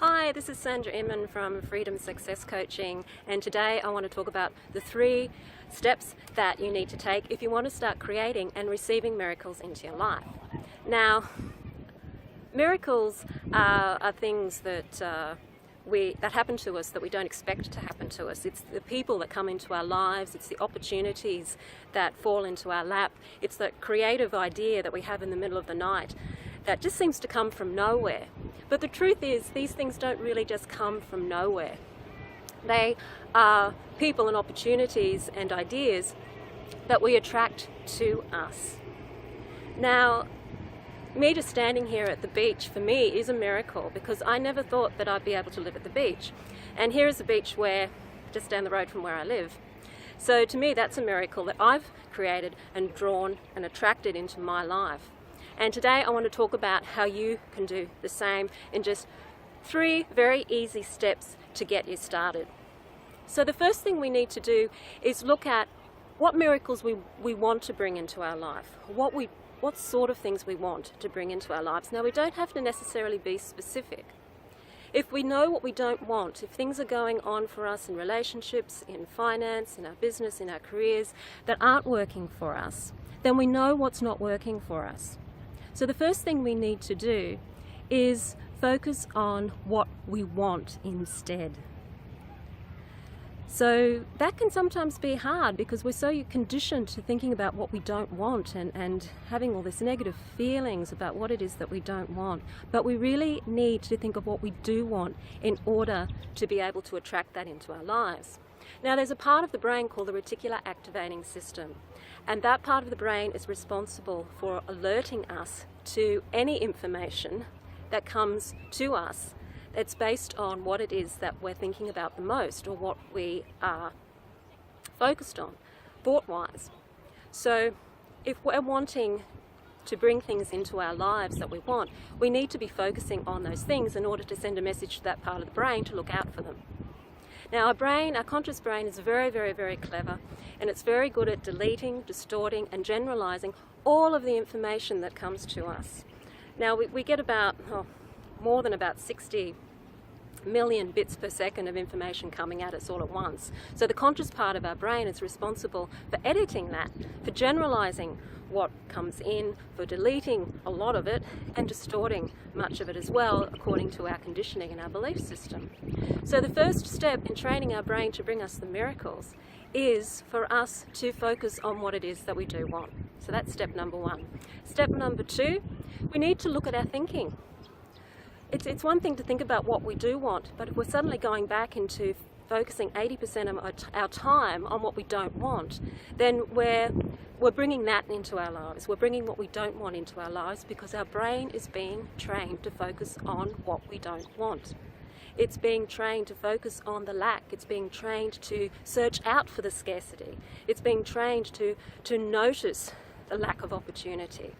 Hi, this is Sandra Inman from Freedom Success Coaching, and today I want to talk about the 3 steps that you need to take if you want to start creating and receiving miracles into your life. Now, miracles are things that that happen to us that we don't expect to happen to us. It's the people that come into our lives, it's the opportunities that fall into our lap, it's the creative idea that we have in the middle of the night that just seems to come from nowhere. But the truth is, these things don't really just come from nowhere. They are people and opportunities and ideas that we attract to us. Now, me just standing here at the beach for me is a miracle, because I never thought that I'd be able to live at the beach. And here is a beach just down the road from where I live. So to me, that's a miracle that I've created and drawn and attracted into my life. And today I want to talk about how you can do the same in just 3 very easy steps to get you started. So the first thing we need to do is look at what miracles we want to bring into our life, what sort of things we want to bring into our lives. Now, we don't have to necessarily be specific. If we know what we don't want, if things are going on for us in relationships, in finance, in our business, in our careers that aren't working for us, then we know what's not working for us. So the first thing we need to do is focus on what we want instead. So that can sometimes be hard because we're so conditioned to thinking about what we don't want and having all this negative feelings about what it is that we don't want. But we really need to think of what we do want in order to be able to attract that into our lives. Now, there's a part of the brain called the reticular activating system, and that part of the brain is responsible for alerting us to any information that comes to us that's based on what it is that we're thinking about the most, or what we are focused on, thought-wise. So if we're wanting to bring things into our lives that we want, we need to be focusing on those things in order to send a message to that part of the brain to look out for them. Now, our conscious brain is very, very, very clever, and it's very good at deleting, distorting, and generalizing all of the information that comes to us. Now, we get more than about 60 million bits per second of information coming at us all at once. So the conscious part of our brain is responsible for editing that, for generalizing what comes in, for deleting a lot of it, and distorting much of it as well, according to our conditioning and our belief system. So the first step in training our brain to bring us the miracles is for us to focus on what it is that we do want. So that's step number 1. Step number 2, we need to look at our thinking. It's one thing to think about what we do want, but if we're suddenly going back into focusing 80% of our time on what we don't want, then we're bringing that into our lives. We're bringing what we don't want into our lives because our brain is being trained to focus on what we don't want. It's being trained to focus on the lack. It's being trained to search out for the scarcity. It's being trained to notice the lack of opportunity.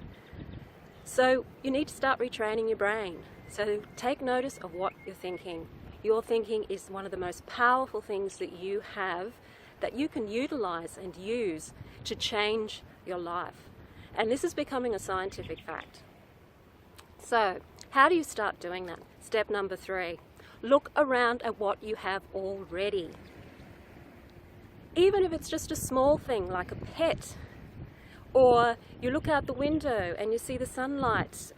So you need to start retraining your brain. So take notice of what you're thinking. Your thinking is one of the most powerful things that you have, that you can utilize and use to change your life. And this is becoming a scientific fact. So how do you start doing that? Step number 3, look around at what you have already. Even if it's just a small thing like a pet, or you look out the window and you see the sunlight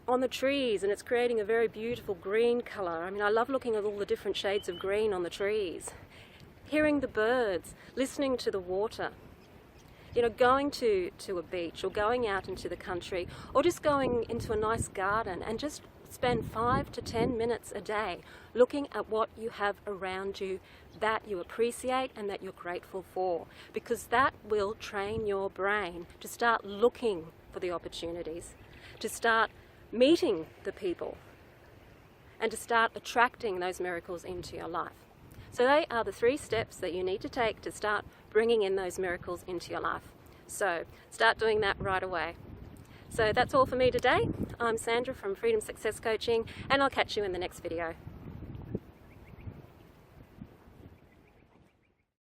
on the trees and it's creating a very beautiful green color. I mean, I love looking at all the different shades of green on the trees. Hearing the birds, listening to the water. You know, going to a beach or going out into the country, or just going into a nice garden and just spend 5 to 10 minutes a day looking at what you have around you that you appreciate and that you're grateful for, because that will train your brain to start looking for the opportunities, to start meeting the people, and to start attracting those miracles into your life. So they are the 3 steps that you need to take to start bringing in those miracles into your life. So start doing that right away. So that's all for me today. I'm Sandra from Freedom Success Coaching, and I'll catch you in the next video.